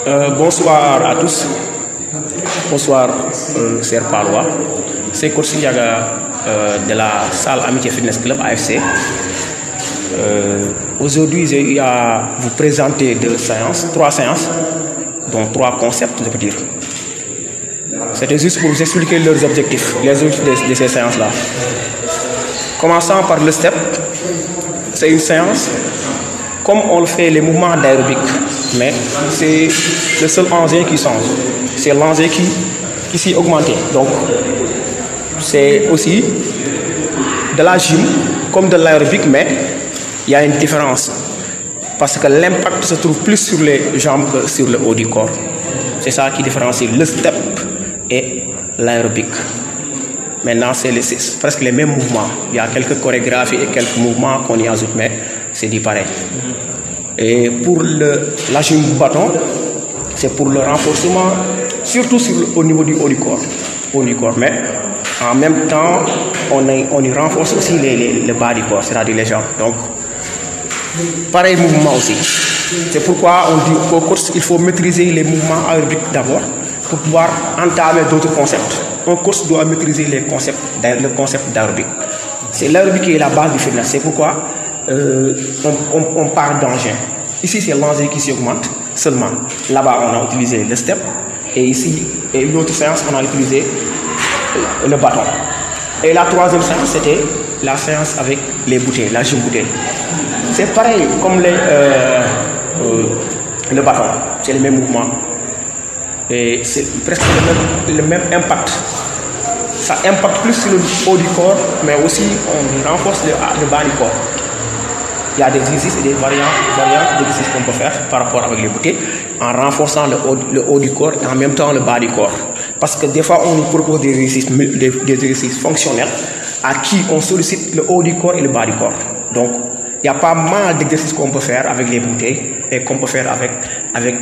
Bonsoir à tous. Bonsoir, chers Palois. C'est Coach Ndiaga de la salle Amitié Fitness Club AFC. Aujourd'hui, j'ai eu à vous présenter trois séances, dont 3 concepts, je peux dire. C'était juste pour vous expliquer leurs objectifs, les objectifs de ces séances-là. Commençant par le step, c'est une séance comme on le fait les mouvements d'aérobic, mais c'est le seul engin qui change. C'est l'engin qui s'est augmenté. Donc, c'est aussi de la gym comme de l'aérobic, mais il y a une différence. Parce que l'impact se trouve plus sur les jambes que sur le haut du corps. C'est ça qui différencie le step et l'aérobic. Maintenant, c'est presque les mêmes mouvements. Il y a quelques chorégraphies et quelques mouvements qu'on y ajoute, mais c'est dit pareil. Et pour la gym bâton, c'est pour le renforcement, surtout au niveau du haut du corps. Mais en même temps, on y renforce aussi le bas du corps, c'est-à-dire les jambes. Donc, pareil mouvement aussi. C'est pourquoi on dit qu'au course, il faut maîtriser les mouvements aérobiques d'abord pour pouvoir entamer d'autres concepts. Un course doit maîtriser le concept d'aérobic. C'est l'aérobic qui est la base du fitness. C'est pourquoi on part d'engin. Ici, c'est l'engin qui s'augmente seulement. Là-bas, on a utilisé le step. Et ici, une autre séance, on a utilisé le bâton. Et la troisième séance, c'était la séance avec les bouteilles, la gym bouteille. C'est pareil comme le bâton. C'est le même mouvement. Et c'est presque le même impact. Ça impacte plus sur le haut du corps, mais aussi on renforce le bas du corps. Il y a des exercices et des variantes d'exercices qu'on peut faire par rapport avec les bouteilles en renforçant le haut du corps et en même temps le bas du corps. Parce que des fois, on nous propose des exercices fonctionnels à qui on sollicite le haut du corps et le bas du corps. Donc, il y a pas mal d'exercices qu'on peut faire avec les bouteilles et qu'on peut faire avec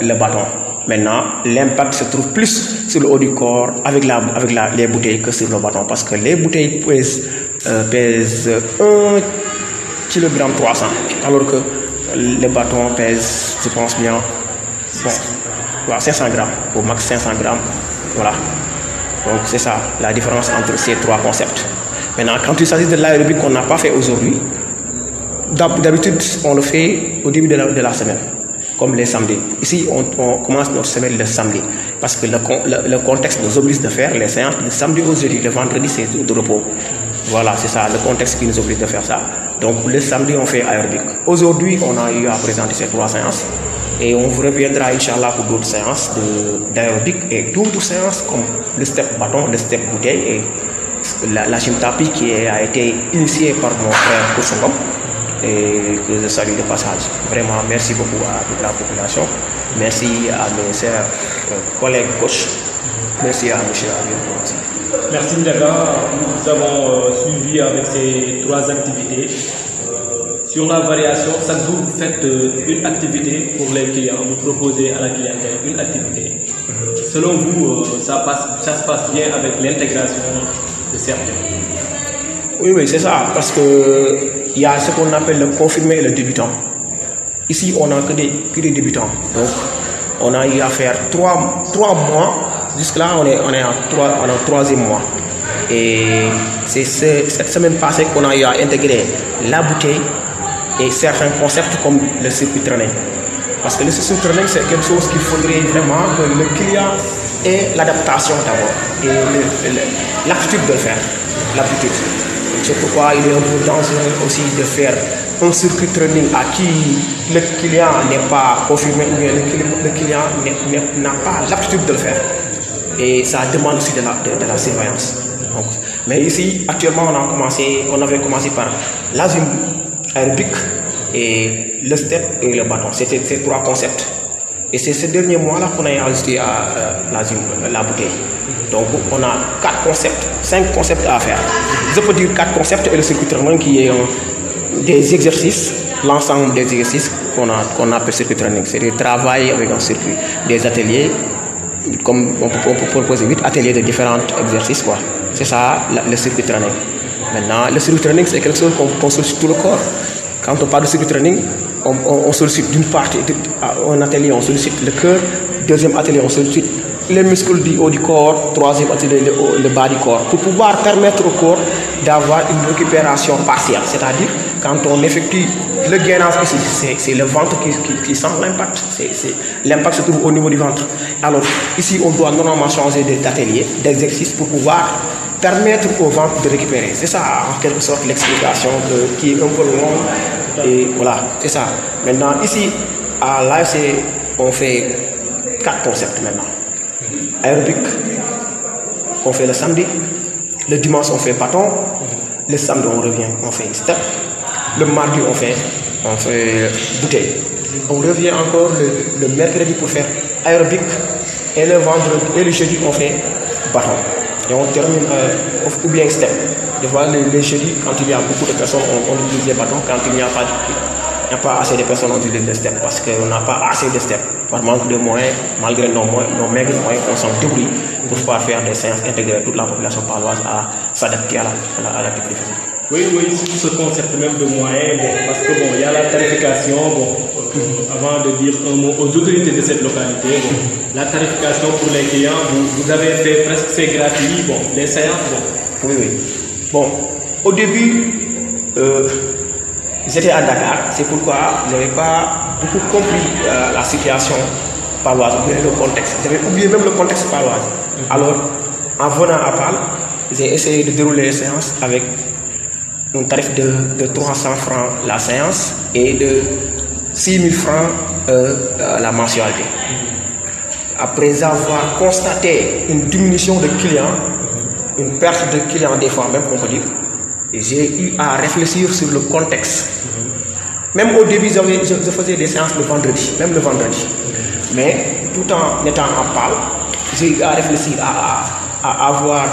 le bâton. Maintenant, l'impact se trouve plus sur le haut du corps avec les bouteilles que sur le bâton. Parce que les bouteilles pèsent 1 kg 300, alors que le bâton pèse, je pense bien, 500 grammes, au max 500 grammes. Voilà. Donc c'est ça, la différence entre ces 3 concepts. Maintenant, quand il s'agit de l'aérobic qu'on n'a pas fait aujourd'hui, d'habitude, on le fait au début de la semaine, comme les samedis. Ici, on commence notre semaine le samedi, parce que le contexte nous oblige de faire les séances le samedi au jeudi, le vendredi, c'est de repos. Voilà, c'est ça, le contexte qui nous oblige de faire ça. Donc, le samedi, on fait aérobic. Aujourd'hui, on a eu à présenter ces 3 séances. Et on vous reviendra, Inch'Allah, pour d'autres séances d'aérobic et d'autres séances comme le step bâton, le step bouteille et la gym tapis qui a été initiée par mon frère Koussongom et que je salue de passage. Vraiment, merci beaucoup à toute la population. Merci à mes chers collègues coachs. Merci à M. Abiel aussi. Merci Ndiaga. Nous avons suivi avec ces 3 activités. Sur la variation, chaque jour vous faites une activité pour les clients, vous proposez à la clientèle une activité. Selon vous, ça se passe bien avec l'intégration de certains? Oui, c'est ça, parce qu'il y a ce qu'on appelle le confirmé et le débutant. Ici, on n'a que des débutants. Donc, on a eu à faire 3 mois. Jusque-là, on est en 3e mois. Et c'est cette semaine passée qu'on a eu à intégrer la bouteille et certains concepts comme le circuit training. Parce que le circuit training, c'est quelque chose qu'il faudrait vraiment que le client ait l'adaptation d'abord et l'aptitude de le faire. L'aptitude. C'est pourquoi il est un peu dangereux aussi de faire un circuit training à qui le client n'est pas confirmé ou bien le client n'a pas l'aptitude de le faire. Et ça demande aussi de la surveillance. Donc, mais ici, actuellement, on avait commencé par la gym aérobic et le step et le bâton. C'était ces 3 concepts. Et c'est ces derniers mois-là qu'on a ajouté à la bouteille. Donc, on a 5 concepts à faire. Je peux dire 4 concepts et le circuit training qui est des exercices, l'ensemble des exercices qu'on appelle circuit training. C'est du travail avec un circuit, des ateliers. Comme on peut proposer 8 ateliers de différents exercices, quoi. C'est ça le circuit training. Maintenant, le circuit training, c'est quelque chose qu'on consulte sur tout le corps. Quand on parle de circuit training, on sollicite d'une partie, un atelier, on sollicite le cœur, deuxième atelier, on sollicite les muscles du haut du corps, troisième atelier, le bas du corps, pour pouvoir permettre au corps d'avoir une récupération partielle. C'est-à-dire, quand on effectue le gainage ici, c'est le ventre qui sent l'impact. L'impact se trouve au niveau du ventre. Alors, ici, on doit normalement changer d'atelier, d'exercice pour pouvoir permettre au ventre de récupérer. C'est ça, en quelque sorte, l'explication qui est un peu longue. Et voilà, c'est ça. Maintenant, ici, à l'AFC, on fait 4 concepts maintenant. Aérobic, on fait le samedi. Le dimanche, on fait bâton. Le samedi, on revient, on fait step. Le mardi, on fait bouteille. On revient encore le mercredi pour faire aérobic. Et le vendredi et le jeudi, on fait bâton. Et on termine ou bien step. Des fois, les jeudis, quand il y a beaucoup de personnes, on utilise les bâtons. Quand il n'y a pas assez de personnes, on utilise les steps parce qu'on n'a pas assez de steps. Par manque de moyens, malgré nos maigres moyens, on s'en débrouille pour pouvoir faire des séances intégrer toute la population paloise à s'adapter à l'activité physique. Oui, sur ce concept même de moyens, parce que il y a la tarification, avant de dire un mot aux autorités de cette localité, la tarification pour les clients, vous avez fait presque c'est gratuit, les séances, Oui. Bon, au début, j'étais à Dakar, c'est pourquoi je n'avais pas beaucoup compris la situation paloise, ou bien le contexte. J'avais oublié même le contexte paloise. Alors, en venant à Pal, j'ai essayé de dérouler les séances avec un tarif de 300 francs la séance et de 6 000 francs la mensualité. Après avoir constaté une diminution de clients, une perte de clients des fois même, on peut dire, j'ai eu à réfléchir sur le contexte. Même au début, je faisais des séances le vendredi, même le vendredi. Mais tout en étant en Pal, j'ai eu à réfléchir à avoir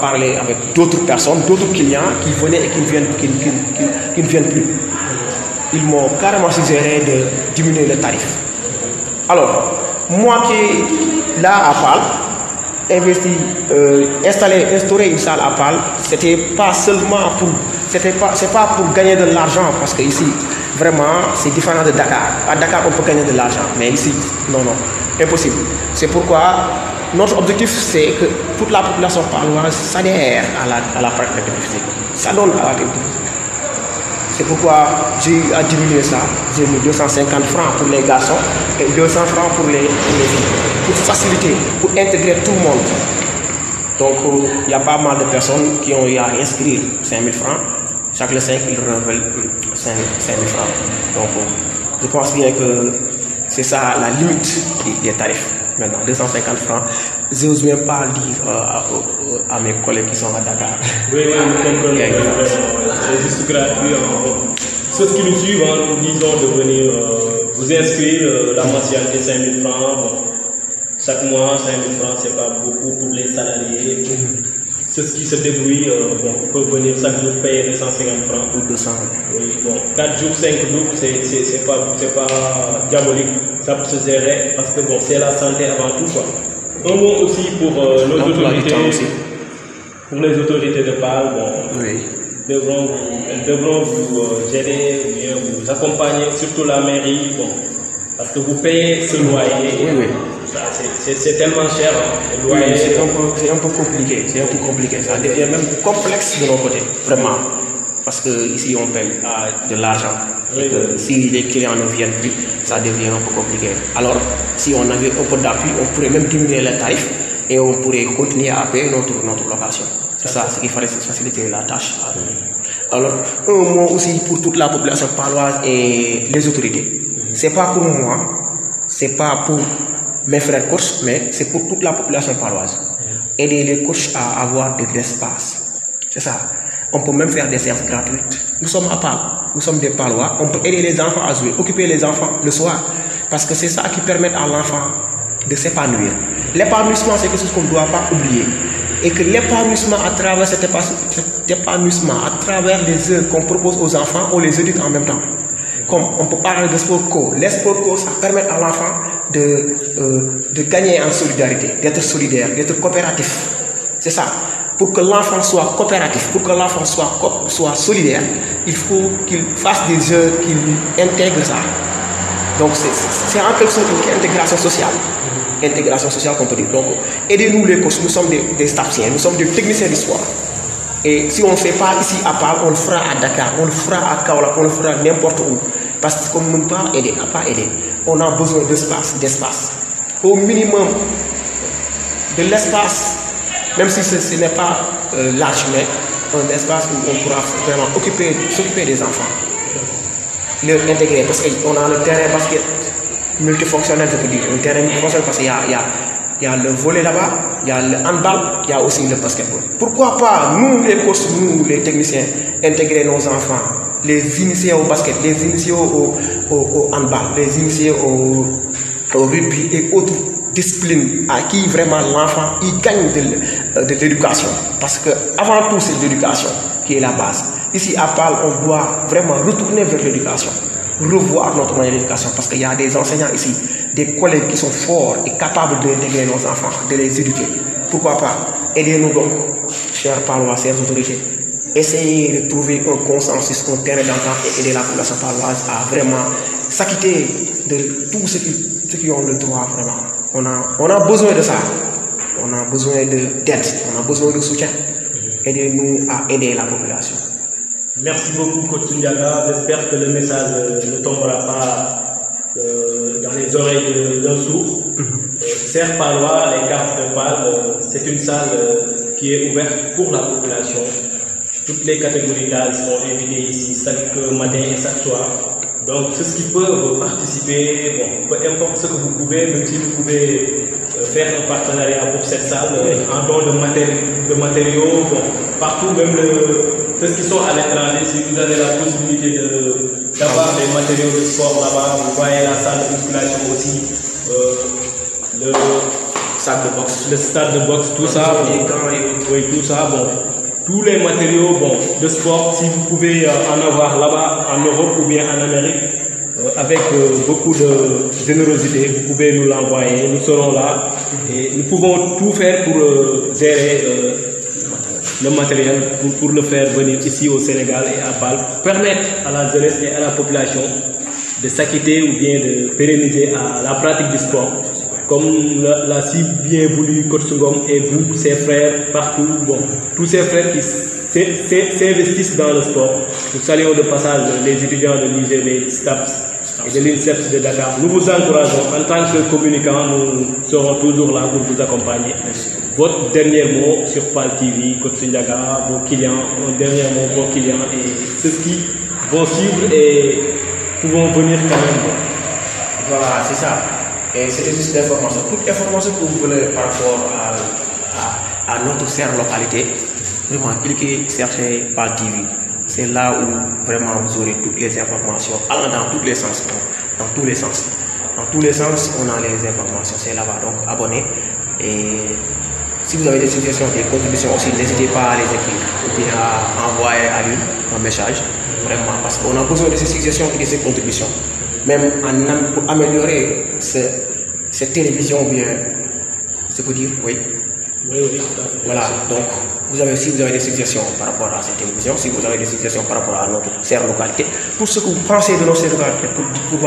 parlé avec d'autres personnes, d'autres clients qui venaient et qui ne viennent plus. Ils m'ont carrément suggéré de diminuer le tarif. Alors, moi qui là à Pal, instaurer une salle à Pal, c'était pas seulement c'est pas pour gagner de l'argent, parce que ici, vraiment, c'est différent de Dakar. À Dakar, on peut gagner de l'argent, mais ici, non, impossible. C'est pourquoi notre objectif, c'est que toute la population paloise s'adhère à la pratique physique, s'adonne à l'activité physique. C'est pourquoi j'ai eu à diminuer ça. J'ai mis 250 francs pour les garçons et 200 francs pour les filles, pour faciliter, pour intégrer tout le monde. Donc, il y a pas mal de personnes qui ont eu à inscrire 5 000 francs. Chaque le 5, ils renouvellent 5 000 francs. Donc, je pense bien que c'est ça la limite des tarifs. Maintenant, 250 francs, je n'ose même pas le dire à mes collègues qui sont à Dakar. Oui, nous comprenons. C'est juste gratuit. Ceux qui nous suivent, nous disons de venir vous inscrire la mensualité 5 000 francs. Chaque mois, 5 000 francs, c'est pas beaucoup pour les salariés. Ceux qui se débrouillent peuvent venir chaque jour payer 250 francs. Ou 200. Oui, 4 jours, 5 jours, c'est pas diabolique. Ça peut se gérer parce que c'est la santé avant tout. Un mot aussi pour nos autorités. Pour les autorités de Pal, elles devront vous gérer, ou bien vous accompagner, surtout la mairie, parce que vous payez ce loyer. Oui. C'est tellement cher. Le loyer, c'est un peu compliqué. Ça devient même complexe de nos côtés, vraiment. Parce qu'ici, on paye de l'argent. Et que si les clients ne viennent plus, ça devient un peu compliqué. Alors, si on avait un peu d'appui, on pourrait même diminuer les tarifs et on pourrait continuer à payer notre location. C'est ça, ce qui ferait faciliter la tâche. Alors, un mot aussi pour toute la population paloise et les autorités. C'est pas pour moi, c'est pas pour mes frères coachs, mais c'est pour toute la population paloise. Aider les coachs à avoir de l'espace. C'est ça. On peut même faire des séances gratuites. Nous sommes à Pal, nous sommes des Palois. On peut aider les enfants à jouer, occuper les enfants le soir. Parce que c'est ça qui permet à l'enfant de s'épanouir. L'épanouissement, c'est quelque chose qu'on ne doit pas oublier. Et que l'épanouissement à travers cet épanouissement, à travers les œuvres qu'on propose aux enfants, on les éduque en même temps. Comme on peut parler de sport co. Les sport co, ça permet à l'enfant de gagner en solidarité, d'être solidaire, d'être coopératif. C'est ça. pour que l'enfant soit coopératif, pour que l'enfant soit solidaire, il faut qu'il fasse des jeux qui lui intègrent ça. Donc c'est en quelque sorte une intégration sociale. Intégration sociale qu'on peut dire. Donc aidez-nous les coachs, nous sommes des staffsiens, nous sommes des techniciens d'histoire. Et si on ne le fait pas ici à Pâle, on le fera à Dakar, on le fera à Kaolack, on le fera n'importe où. Parce qu'on ne peut pas aider, On a besoin d'espace. Au minimum de l'espace, même si ce n'est pas large, mais un espace où on pourra vraiment s'occuper des enfants. Leur intégrer, parce qu'on a le terrain basket multifonctionnel, je peux dire. Un terrain multifonctionnel parce qu'il y a le volley là-bas, il y a le handball, il y a aussi le basketball. Pourquoi pas, nous les coachs, nous les techniciens, intégrer nos enfants, les initier au basket, les initier au handball, les initier au rugby et autres disciplines à qui vraiment l'enfant il gagne de l'éducation. Parce que avant tout, c'est l'éducation qui est la base. Ici à Pâle, on doit vraiment retourner vers l'éducation, revoir notre moyen d'éducation, parce qu'il y a des enseignants ici, des collègues qui sont forts et capables d'intégrer nos enfants, de les éduquer. Pourquoi pas? Aidez-nous donc, chers Palois, chères autorités, essayez de trouver un consensus, un terrain d'entente et aider la population paloise à vraiment s'acquitter de tous ceux qui ont le droit vraiment. On a besoin de ça. On a besoin d'aide, on a besoin de soutien. Aidez-nous à aider la population. Merci beaucoup, Coach Sundiaga. J'espère que le message ne tombera pas dans les oreilles d'un sourd. Serre Palois, les cartes de Pâle, c'est une salle qui est ouverte pour la population. Toutes les catégories d'âge sont invitées ici chaque matin et chaque soir. Donc, ceux qui peuvent participer, bon, peu importe ce que vous pouvez, même si vous pouvez faire un partenariat pour cette salle, en don de matériaux, bon, partout, même ceux qui sont à l'étranger, si vous avez la possibilité d'avoir des matériaux de sport là-bas, vous voyez la salle de musculation aussi, le stade de boxe, tout ça, oui, tout ça, bon. Tous les matériaux de sport, si vous pouvez en avoir là-bas, en Europe ou bien en Amérique, avec beaucoup de générosité, vous pouvez nous l'envoyer, nous serons là et nous pouvons tout faire pour gérer le matériel, pour le faire venir ici au Sénégal et à Pâle, pour permettre à la jeunesse et à la population de s'acquitter ou bien de pérenniser à la pratique du sport. Comme l'a si bien voulu Coach Ngom et vous, ses frères, partout, bon, tous ces frères qui s'investissent dans le sport. Nous saluons de passage les étudiants de l'IGB, STAPS et de l'INSEPS de Dakar. Nous vous encourageons. En tant que communicants, nous serons toujours là pour vous accompagner. Votre dernier mot sur Pâle TV, Coach Sundiaga, vos clients, un dernier mot pour vos clients et ceux qui vont suivre et pourront venir quand même. Voilà, c'est ça. Et c'était juste l'information. Toute information que vous voulez par rapport à notre serre localité, vraiment cliquez, cherchez Pâle TV. C'est là où vraiment vous aurez toutes les informations, allant dans tous les sens. Dans tous les sens. Dans tous les sens, on a les informations. C'est là-bas. Donc abonnez. Et si vous avez des suggestions, des contributions aussi, n'hésitez pas à les écrire ou bien à envoyer à lui un message. Vraiment, parce qu'on a besoin de ces suggestions et de ces contributions. Même pour améliorer cette télévision, bien, je peux dire, oui. Voilà, donc si vous avez des suggestions par rapport à cette télévision, si vous avez des suggestions par rapport à notre serre localité, tout ce que vous pensez de notre serre localité, pour